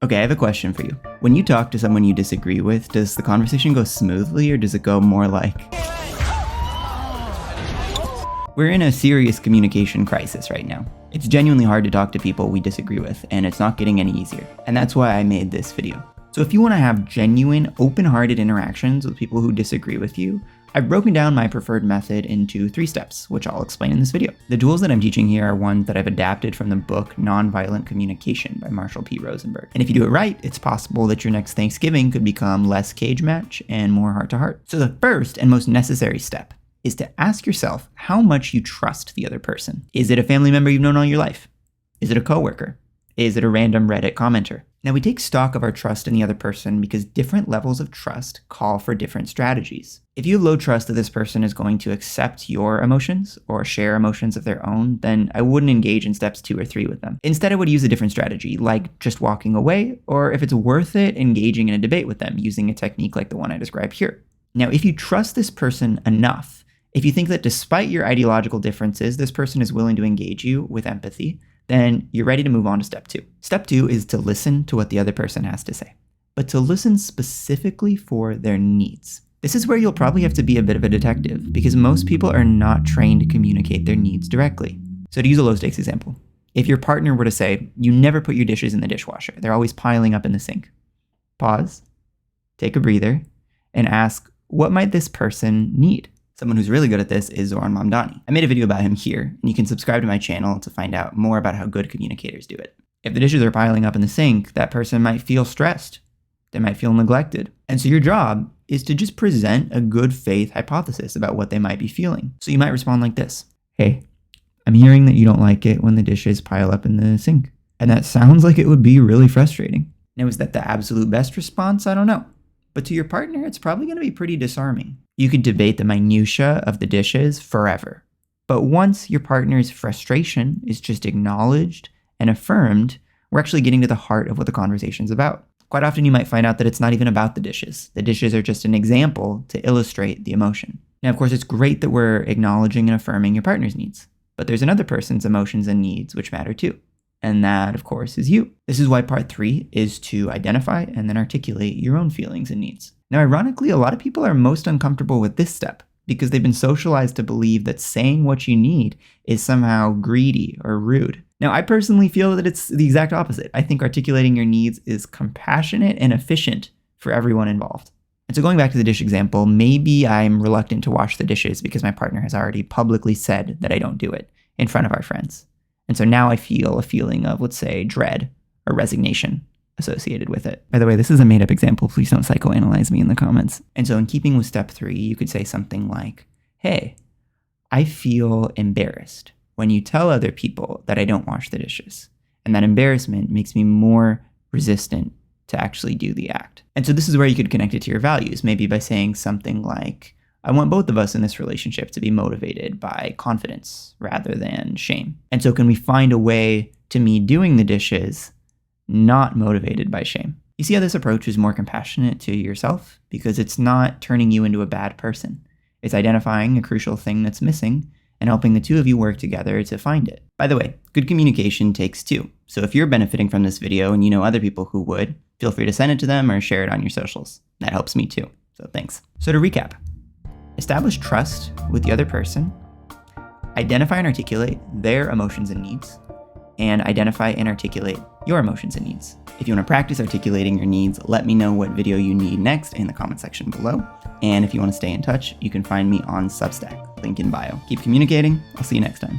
Okay, I have a question for you. When you talk to someone you disagree with, does the conversation go smoothly or does it go more like... We're in a serious communication crisis right now. It's genuinely hard to talk to people we disagree with, and it's not getting any easier. And that's why I made this video. So if you want to have genuine, open-hearted interactions with people who disagree with you, I've broken down my preferred method into 3 steps, which I'll explain in this video. The tools that I'm teaching here are ones that I've adapted from the book Nonviolent Communication by Marshall P. Rosenberg. And if you do it right, it's possible that your next Thanksgiving could become less cage match and more heart-to-heart. So the first and most necessary step is to ask yourself how much you trust the other person. Is it a family member you've known all your life? Is it a coworker? Is it a random Reddit commenter? Now, we take stock of our trust in the other person because different levels of trust call for different strategies. If you have low trust that this person is going to accept your emotions or share emotions of their own, then I wouldn't engage in steps 2 or 3 with them. Instead, I would use a different strategy, like just walking away, or if it's worth it, engaging in a debate with them using a technique like the one I described here. Now, if you trust this person enough, if you think that despite your ideological differences, this person is willing to engage you with empathy, then you're ready to move on to step 2. Step 2 is to listen to what the other person has to say, but to listen specifically for their needs. This is where you'll probably have to be a bit of a detective because most people are not trained to communicate their needs directly. So to use a low stakes example, if your partner were to say, you never put your dishes in the dishwasher, they're always piling up in the sink. Pause, take a breather, and ask, what might this person need? Someone who's really good at this is Zoran Mamdani. I made a video about him here, and you can subscribe to my channel to find out more about how good communicators do it. If the dishes are piling up in the sink, that person might feel stressed. They might feel neglected. And so your job is to just present a good faith hypothesis about what they might be feeling. So you might respond like this. Hey, I'm hearing that you don't like it when the dishes pile up in the sink. And that sounds like it would be really frustrating. Now, is that the absolute best response? I don't know. But to your partner, it's probably going to be pretty disarming. You could debate the minutia of the dishes forever. But once your partner's frustration is just acknowledged and affirmed, we're actually getting to the heart of what the conversation's about. Quite often you might find out that it's not even about the dishes. The dishes are just an example to illustrate the emotion. Now, of course, it's great that we're acknowledging and affirming your partner's needs, but there's another person's emotions and needs which matter too. And that, of course, is you. This is why part 3 is to identify and then articulate your own feelings and needs. Now, ironically, a lot of people are most uncomfortable with this step because they've been socialized to believe that saying what you need is somehow greedy or rude. Now, I personally feel that it's the exact opposite. I think articulating your needs is compassionate and efficient for everyone involved. And so going back to the dish example, maybe I'm reluctant to wash the dishes because my partner has already publicly said that I don't do it in front of our friends. And so now I feel a feeling of, let's say, dread or resignation associated with it. By the way, this is a made-up example. Please don't psychoanalyze me in the comments. And so in keeping with step 3, you could say something like, hey, I feel embarrassed when you tell other people that I don't wash the dishes. And that embarrassment makes me more resistant to actually do the act. And so this is where you could connect it to your values, maybe by saying something like, I want both of us in this relationship to be motivated by confidence rather than shame. And so can we find a way to me doing the dishes not motivated by shame? You see how this approach is more compassionate to yourself because it's not turning you into a bad person. It's identifying a crucial thing that's missing and helping the two of you work together to find it. By the way, good communication takes 2. So if you're benefiting from this video and you know other people who would, feel free to send it to them or share it on your socials. That helps me too. So thanks. So to recap, establish trust with the other person, identify and articulate their emotions and needs, and identify and articulate your emotions and needs. If you want to practice articulating your needs, let me know what video you need next in the comment section below. And if you want to stay in touch, you can find me on Substack, link in bio. Keep communicating. I'll see you next time.